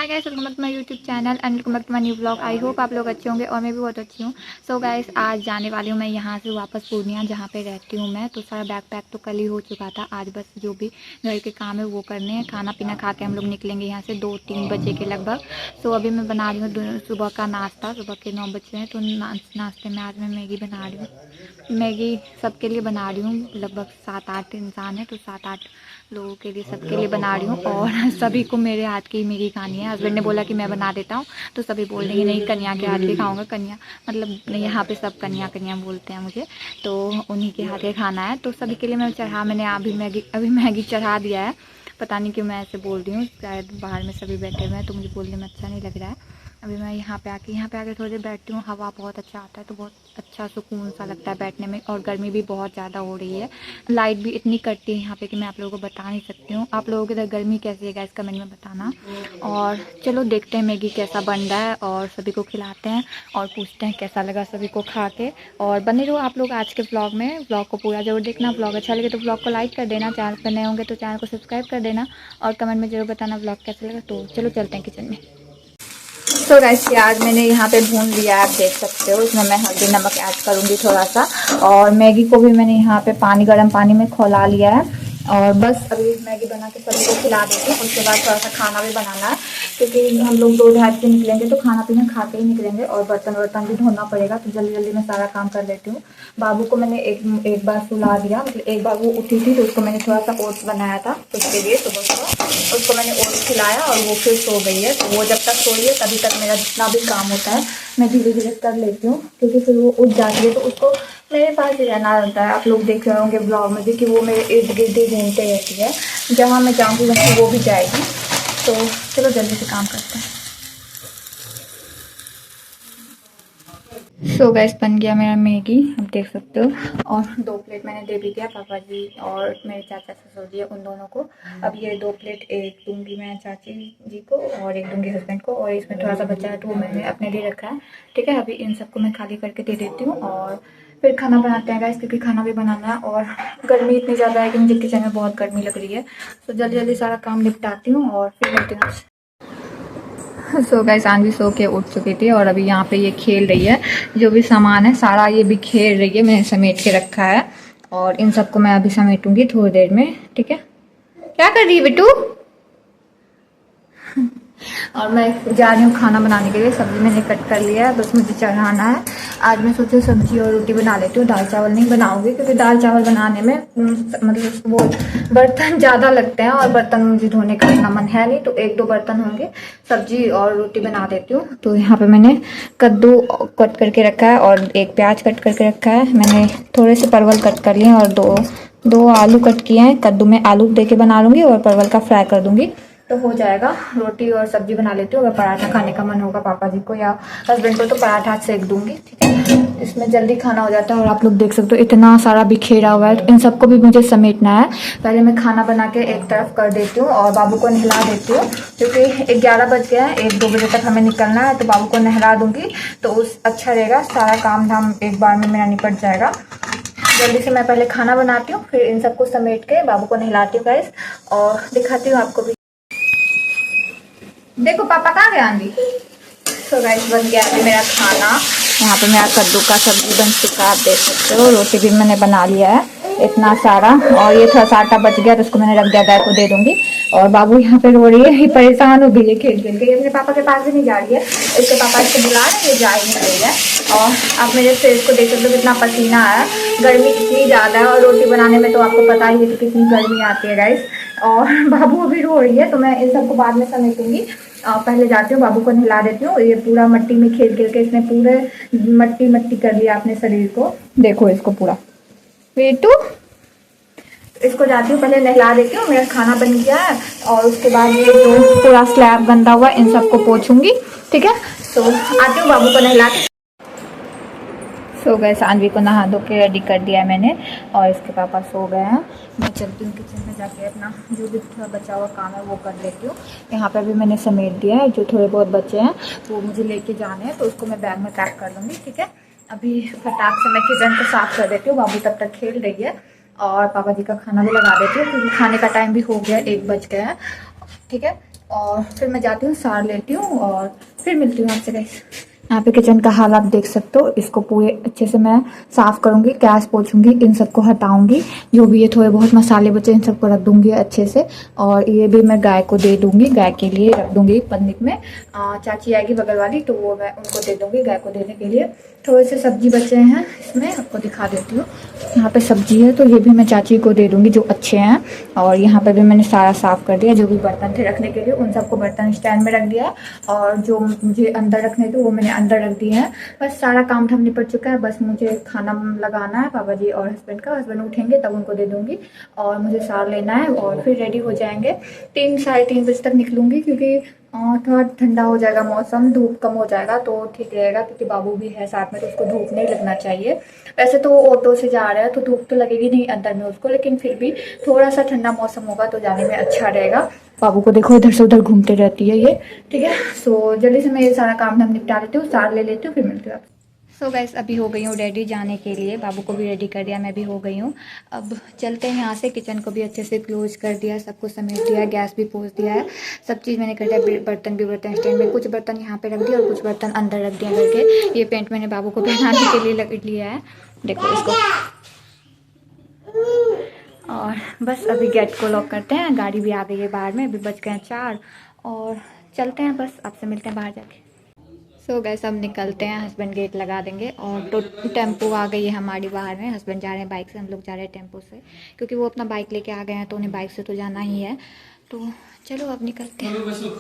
Hi guys, welcome back to my YouTube channel and welcome back to my new blog. I hope आप लोग अच्छे होंगे और मैं भी बहुत अच्छी हूँ। सो गाइस, आज जाने वाली हूँ मैं यहाँ से वापस पूर्णिया, जहाँ पे रहती हूँ मैं। तो सारा बैग पैक तो कल ही हो चुका था। आज बस जो भी घर के काम है वो करने हैं। खाना पीना खा के हम लोग निकलेंगे यहाँ से 2-3 बजे के लगभग। सो अभी मैं बना रही हूँ सुबह का नाश्ता। सुबह के 9 बज रहे हैं, तो नाश्ते में आज मैं मैगी बना रही हूँ। मैगी सबके लिए बना रही हूँ, लगभग 7-8 इंसान है, तो 7-8 लोगों के लिए सबके लिए बना रही हूँ। और सभी को मेरे हाथ की मैगी खानी है। हस्बैंड ने बोला कि मैं बना देता हूँ, तो सभी बोल रही नहीं, कन्या के हाथ की खाऊंगा। कन्या मतलब यहाँ पे सब कन्या कन्या बोलते हैं मुझे, तो उन्हीं के हाथ के खाना है। तो सभी के लिए मैंने अभी मैगी चढ़ा दिया है। पता नहीं क्यों मैं ऐसे बोल रही हूँ, शायद बाहर में सभी बैठे हुए हैं तो मुझे बोलने में अच्छा नहीं लग रहा है। अभी मैं यहाँ पे आके थोड़ी देर बैठती हूँ। हवा बहुत अच्छा आता है, तो बहुत अच्छा सुकून सा लगता है बैठने में। और गर्मी भी बहुत ज़्यादा हो रही है, लाइट भी इतनी कटती है यहाँ पे कि मैं आप लोगों को बता नहीं सकती हूँ। आप लोगों के इधर गर्मी कैसी है गाइस, कमेंट में बताना। और चलो देखते हैं मैगी कैसा बन रहा है और सभी को खिलाते हैं और पूछते हैं कैसा लगा सभी को खा के। और बने रहो आप लोग आज के ब्लॉग में। ब्लॉग को पूरा जरूर देखना। ब्लॉग अच्छा लगे तो ब्लॉग को लाइक कर देना, चैनल पर नए होंगे तो चैनल को सब्सक्राइब कर देना और कमेंट में जरूर बताना ब्लॉग कैसा लगा। तो चलो चलते हैं किचन में। तो गाइस, प्याज मैंने यहाँ पे भून लिया है, आप देख सकते हो। इसमें मैं हल्दी नमक ऐड करूँगी थोड़ा सा। और मैगी को भी मैंने यहाँ पे गर्म पानी में खौला लिया है। और बस अभी मैगी बना के सभी को खिला देती हूँ। उसके बाद थोड़ा सा खाना भी बनाना है, क्योंकि हम लोग 2-2:30 बजे निकलेंगे, तो खाना पीना खा के ही निकलेंगे। और बर्तन वर्तन भी धोना पड़ेगा, तो जल्दी जल्दी मैं सारा काम कर लेती हूँ। बाबू को मैंने एक बार सुला दिया, मतलब एक बार वो उठी थी तो उसको मैंने थोड़ा सा ओट्स बनाया था उसके लिए सुबह उसको मैंने ओट्स खिलाया और वो फिर सो गई है। तो वो जब तक सो रही है तभी तक मेरा जितना भी काम होता है मैं धीरे धीरे कर लेती हूँ, क्योंकि फिर वो उठ जाती है तो उसको मेरे पास ही रहना रहता है। आप लोग देख रहे होंगे ब्लॉग में भी कि वो मेरे इर्द गिर्द ही घूमते रहती है। जहाँ मैं जाऊँगी वहीं वो भी जाएगी। तो चलो जल्दी से काम करते हैं। सो गैस, बन गया मेरा मैगी, आप देख सकते हो। और 2 प्लेट मैंने दे भी दिया पापा जी और मेरे चाचा ससुर जी, उन दोनों को। अब ये 2 प्लेट, एक दूंगी मैं चाची जी को और एक दूंगी हस्बैंड को। और इसमें थोड़ा सा बचा है तो वो मैंने अपने लिए रखा है। ठीक है, अभी इन सबको मैं खाली करके दे देती हूँ और फिर खाना बनाते हैं गाइस, क्योंकि खाना भी बनाना है। और गर्मी इतनी ज़्यादा है कि मुझे किचन में बहुत गर्मी लग रही है। तो जल्दी जल्दी सारा काम निपटाती हूँ और फिर मिलती हूँ। सो गाइस, आंधी सो के उठ चुकी थी और अभी यहाँ पे ये खेल रही है। जो भी सामान है सारा ये भी खेल रही है, मैंने समेट के रखा है। और इन सबको मैं अभी समेटूंगी थोड़ी देर में। ठीक है, क्या कर रही है बिट्टू? और मैं जा रही हूँ खाना बनाने के लिए। सब्जी मैंने कट कर लिया है, बस मुझे चढ़ाना है। आज मैं सोची सब्जी और रोटी बना लेती हूँ, दाल चावल नहीं बनाऊंगी, क्योंकि दाल चावल बनाने में मतलब वो बर्तन ज़्यादा लगते हैं और बर्तन मुझे धोने का इतना मन है नहीं। तो 1-2 बर्तन होंगे, सब्जी और रोटी बना देती हूँ। तो यहाँ पे मैंने कद्दू कट करके रखा है और एक प्याज कट करके रखा है। मैंने थोड़े से परवल कट कर लिए और दो आलू कट किए हैं। कद्दू में आलू दे के बना लूँगी और परवल का फ्राई कर दूँगी, तो हो जाएगा। रोटी और सब्जी बना लेती हूँ। अगर पराठा खाने का मन होगा पापा जी को या हस्बैंड को तो पराठा सेक दूंगी। ठीक है, इसमें जल्दी खाना हो जाता है। और आप लोग देख सकते हो इतना सारा बिखेरा हुआ है, तो इन सबको भी मुझे समेटना है। पहले मैं खाना बना के एक तरफ कर देती हूँ और बाबू को नहला देती हूँ, क्योंकि 11 बज गया है, 1-2 बजे तक हमें निकलना है। तो बाबू को नहला दूंगी तो अच्छा रहेगा, सारा काम धाम एक बार में मेरा निपट जाएगा। जल्दी से मैं पहले खाना बनाती हूँ, फिर इन सबको समेट के बाबू को नहलाती हूँ गाइस, और दिखाती हूँ आपको भी। देखो पापा कहाँ गए आंधी। तो गाइस, बन गया अभी मेरा खाना। यहाँ पे मेरा कद्दू का सब्जी बन चुका, आप देख सकते हो। रोटी भी मैंने बना लिया है इतना सारा। और ये थोड़ा सा आटा बच गया तो उसको मैंने रख दिया, गाय को दे दूंगी। और बाबू यहाँ पे रो रही है, ये परेशान हो गई है खेल खेल के। ये अपने पापा के पास भी नहीं जा रही है, इसके पापा इसको बुला रहे हैं, ये जा ही नहीं रही है। और आप मेरे फेस को देख सकते हो कितना पसीना है, गर्मी इतनी ज़्यादा है। और रोटी बनाने में तो आपको पता ही है कि कितनी गर्मी आती है गाइस। और बाबू अभी रो रही है, तो मैं इन सबको बाद में समेटूंगी। पहले जाती हूँ, बाबू को नहला देती हूँ। ये पूरा मट्टी में खेल खेल के इसने पूरे मट्टी मट्टी कर लिया अपने शरीर को, देखो इसको पूरा। बेटू, इसको जाती हूँ पहले नहला देती हूँ। मेरा खाना बन गया है और उसके बाद ये जो पूरा स्लैब गंदा हुआ इन सबको पोछूंगी। ठीक है, तो आती हूँ बाबू को नहला के। सो गए, सानवी को नहा धो के रेडी कर दिया है मैंने और इसके पापा सो गए हैं। मैं चलती हूँ किचन में, जाके अपना जो भी थोड़ा बचा हुआ काम है वो कर लेती हूँ। यहाँ पे भी मैंने समेट दिया है, जो थोड़े बहुत बचे हैं वो मुझे लेके जाने हैं, तो उसको मैं बैग में पैक कर लूँगी। ठीक है, अभी फटाक से मैं किचन को साफ कर देती हूँ। बाबू तब तक खेल रही है और पापा जी का खाना भी लगा देती हूँ, क्योंकि खाने का टाइम भी हो गया, 1 बज गया है। ठीक है, और फिर मैं जाती हूँ, सार लेती हूँ और फिर मिलती हूँ आपसे गाइस। यहाँ पे किचन का हाल आप देख सकते हो। इसको पूरे अच्छे से मैं साफ़ करूँगी, गैस पोछूंगी, इन सबको हटाऊंगी, जो भी ये थोड़े बहुत मसाले बचे इन सबको रख दूंगी अच्छे से। और ये भी मैं गाय को दे दूंगी, गाय के लिए रख दूंगी पन्नी में। चाची आएगी बगल वाली तो वो मैं उनको दे दूंगी गाय को देने के लिए। थोड़े से सब्जी बचे हैं, इसमें आपको दिखा देती हूँ। यहाँ पे सब्जी है तो ये भी मैं चाची को दे दूंगी जो अच्छे हैं। और यहाँ पे भी मैंने सारा साफ़ कर दिया, जो भी बर्तन थे रखने के लिए उन सबको बर्तन स्टैंड में रख दिया। और जो मुझे अंदर रखने थे वो मैंने अंदर रख दिए हैं। बस सारा काम धाम निपट चुका है। बस मुझे खाना लगाना है पापा जी और हस्बैंड का। हस्बैंड उठेंगे तब उनको दे दूँगी और मुझे सार लेना है और फिर रेडी हो जाएंगे। 3 साढ़े 3 बजे तक निकलूँगी क्योंकि थोड़ा ठंडा हो जाएगा मौसम, धूप कम हो जाएगा तो ठीक रहेगा, क्योंकि बाबू भी है साथ में तो उसको धूप नहीं लगना चाहिए। वैसे तो वो ऑटो से जा रहा है तो धूप तो लगेगी नहीं अंदर में उसको, लेकिन फिर भी थोड़ा सा ठंडा मौसम होगा तो जाने में अच्छा रहेगा। बाबू को देखो इधर से उधर घूमते रहती है ये, ठीक है। सो जल्दी से मैं ये सारा काम धाम निपटा लेती हूँ, सार ले लेती हूँ, फिर मिलती हूँ आपसे। सो गाइस अभी हो गई हूँ रेडी जाने के लिए, बाबू को भी रेडी कर दिया, मैं भी हो गई हूँ। अब चलते हैं यहाँ से। किचन को भी अच्छे से क्लोज कर दिया, सब कुछ समेट दिया, गैस भी पोंछ दिया है, सब चीज़ मैंने कर दिया। बर्तन भी बर्तन स्टैंड में, कुछ बर्तन यहाँ पे रख दिया और कुछ बर्तन अंदर रख दिया करके। ये पेंट मैंने बाबू को पहनाने के लिए लिया है, देखो इसको। और बस अभी गेट को लॉक करते हैं, गाड़ी भी आ गई है बाहर में, अभी बज गए हैं 4 और चलते हैं। बस आपसे मिलते हैं बाहर जाके। सो गैस अब निकलते हैं, हस्बैंड गेट लगा देंगे। और तो टेम्पो आ गई है हमारी बाहर में, हस्बैंड जा रहे हैं बाइक से, हम लोग जा रहे हैं टेम्पो से, क्योंकि वो अपना बाइक लेके आ गए हैं तो उन्हें बाइक से तो जाना ही है। तो चलो अब निकलते हैं।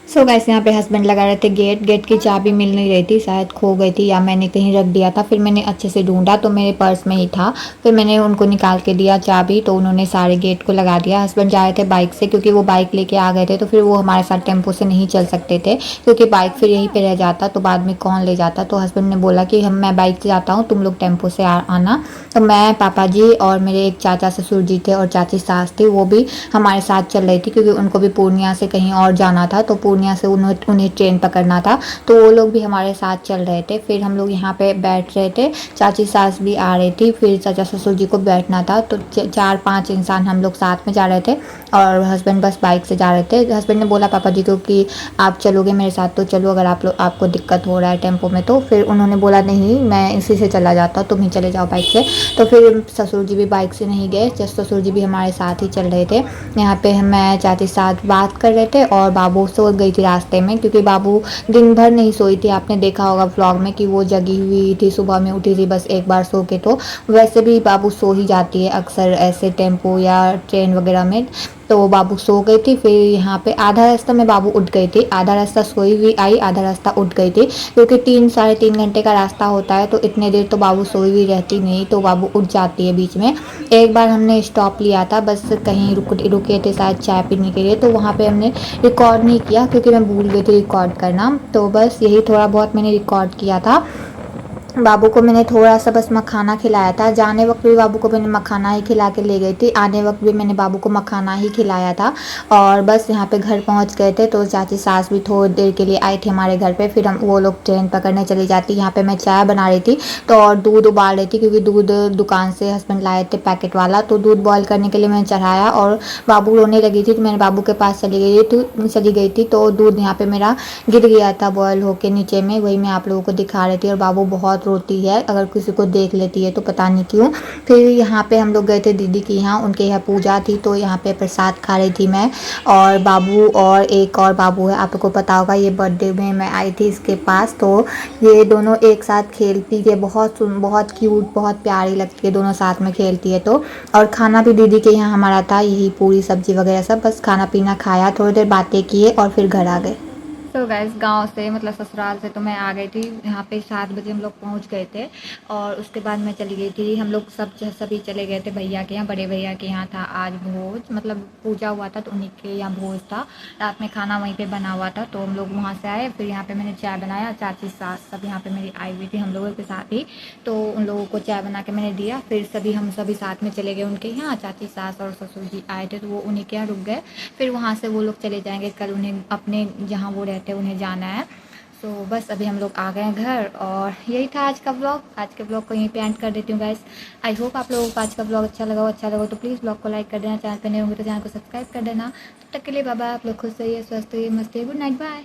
सो गाइस यहाँ पे हस्बैंड लगा रहे थे गेट की चाबी मिल नहीं रही थी, शायद खो गई थी या मैंने कहीं रख दिया था। फिर मैंने अच्छे से ढूंढा तो मेरे पर्स में ही था, फिर मैंने उनको निकाल के दिया चाबी तो उन्होंने सारे गेट को लगा दिया। हस्बैंड जा रहे थे बाइक से, क्योंकि वो बाइक लेके आ गए थे तो फिर वो हमारे साथ टेम्पो से नहीं चल सकते थे, क्योंकि बाइक फिर यहीं पर रह जाता तो बाद में कौन ले जाता। तो हस्बैंड ने बोला कि मैं बाइक से जाता हूँ, तुम लोग टेम्पो से आना। तो मैं, पापा जी और मेरे एक चाचा ससुर जी थे और चाची सास थी, वो भी हमारे साथ चल रही थी, क्योंकि उनको भी पूर्णिया से कहीं और जाना था तो पूर्णिया से उन्हें ट्रेन पकड़ना था, तो वो लोग भी हमारे साथ चल रहे थे। फिर हम लोग यहाँ पे बैठ रहे थे, चाची सास भी आ रही थी, फिर चाचा ससुर जी को बैठना था, तो 4-5 इंसान हम लोग साथ में जा रहे थे और हस्बैंड बस बाइक से जा रहे थे। हस्बैंड ने बोला पापा जी को कि आप चलोगे मेरे साथ तो चलो, अगर आपको दिक्कत हो रहा है टेम्पो में तो। फिर उन्होंने बोला नहीं मैं इसी से चला जाता हूँ, तुम ही चले जाओ बाइक से। तो फिर ससुर जी भी बाइक से नहीं गए, ससुर जी भी हमारे साथ ही चल रहे थे। यहाँ पे मैं चाची साथ बात कर रहे थे और बाबू सो गई थी रास्ते में, क्योंकि बाबू दिन भर नहीं सोई थी। आपने देखा होगा व्लॉग में कि वो जगी हुई थी, सुबह में उठी थी बस एक बार सो के। तो वैसे भी बाबू सो ही जाती है अक्सर ऐसे टेम्पो या ट्रेन वगैरह में, तो बाबू सो गई थी। फिर यहाँ पे आधा रास्ता में बाबू उठ गई थी, आधा रास्ता सोई हुई आई, आधा रास्ता उठ गई थी, क्योंकि 3-3.5 घंटे का रास्ता होता है तो इतने देर तो बाबू सोई हुई रहती नहीं, तो बाबू उठ जाती है बीच में। एक बार हमने स्टॉप लिया था, बस कहीं रुके थे शायद चाय पीने के लिए, तो वहाँ पे हमने रिकॉर्ड नहीं किया क्योंकि मैं भूल गई थी रिकॉर्ड करना। तो बस यही थोड़ा बहुत मैंने रिकॉर्ड किया था। बाबू को मैंने थोड़ा सा बस मखाना खिलाया था, जाने वक्त भी बाबू को मैंने मखाना ही खिला के ले गई थी, आने वक्त भी मैंने बाबू को मखाना ही खिलाया था। और बस यहाँ पे घर पहुँच गए थे तो चाची सास भी थोड़ी देर के लिए आई थी हमारे घर पे, फिर हम वो लोग ट्रेन पकड़ने चली जाती। यहाँ पे मैं चाय बना रही थी तो और दूध उबाल रही थी, क्योंकि दूध दुकान से हस्बैंड लाए थे पैकेट वाला, तो दूध बॉयल करने के लिए मैंने चढ़ाया और बाबू रोने लगी थी तो मैंने बाबू के पास चली गई थी तो दूध यहाँ पे मेरा गिर गया था बॉयल होके नीचे में, वही मैं आप लोगों को दिखा रही थी। और बाबू बहुत रोती है, अगर किसी को देख लेती है तो पता नहीं क्यों। फिर यहाँ पे हम लोग गए थे दीदी के यहाँ, उनके यहाँ पूजा थी तो यहाँ पे प्रसाद खा रही थी मैं और बाबू, और एक और बाबू है, आप लोग को पता होगा, ये बर्थडे में मैं आई थी इसके पास, तो ये दोनों एक साथ खेलती है, बहुत क्यूट, बहुत प्यारी लगती है, दोनों साथ में खेलती है। तो और खाना भी दीदी के यहाँ हमारा था, यही पूरी सब्जी वगैरह सब, बस खाना पीना खाया, थोड़ी देर बातें किए और फिर घर आ गए। तो गैस गांव से मतलब ससुराल से तो मैं आ गई थी, यहाँ पे 7 बजे हम लोग पहुँच गए थे और उसके बाद मैं चली गई थी। हम लोग सभी चले गए थे भैया के यहाँ, बड़े भैया के यहाँ था आज भोज, मतलब पूजा हुआ था तो उन्हीं के यहाँ भोज था, रात में खाना वहीं पे बना हुआ था, तो हम लोग वहाँ से आए। फिर यहाँ पे मैंने चाय बनाया, चाची सास सब यहाँ पे मेरी आई हुई थी हम लोगों के साथ ही, तो उन लोगों को चाय बना के मैंने दिया। फिर हम सभी साथ में चले गए उनके यहाँ, चाची सास और ससुर जी आए थे तो वो उन्हीं के यहाँ रुक गए। फिर वहाँ से वो लोग चले जाएंगे कल, उन्हें अपने जहाँ वो रहते हैं उन्हें जाना है। तो बस अभी हम लोग आ गए हैं घर और यही था आज का ब्लॉग। आज के ब्लॉग को यहीं पे एंड कर देती हूँ गाइस। आई होप आप लोगों को आज का ब्लॉग अच्छा लगा तो प्लीज़ ब्लॉग को लाइक कर देना, चैनल पर नए होंगे तो चैनल को सब्सक्राइब कर देना। तब तक के लिए बाय बाय, आप लोग खुश रहिए, स्वस्थ रहिए, मस्त रहिए, गुड नाइट, बाय।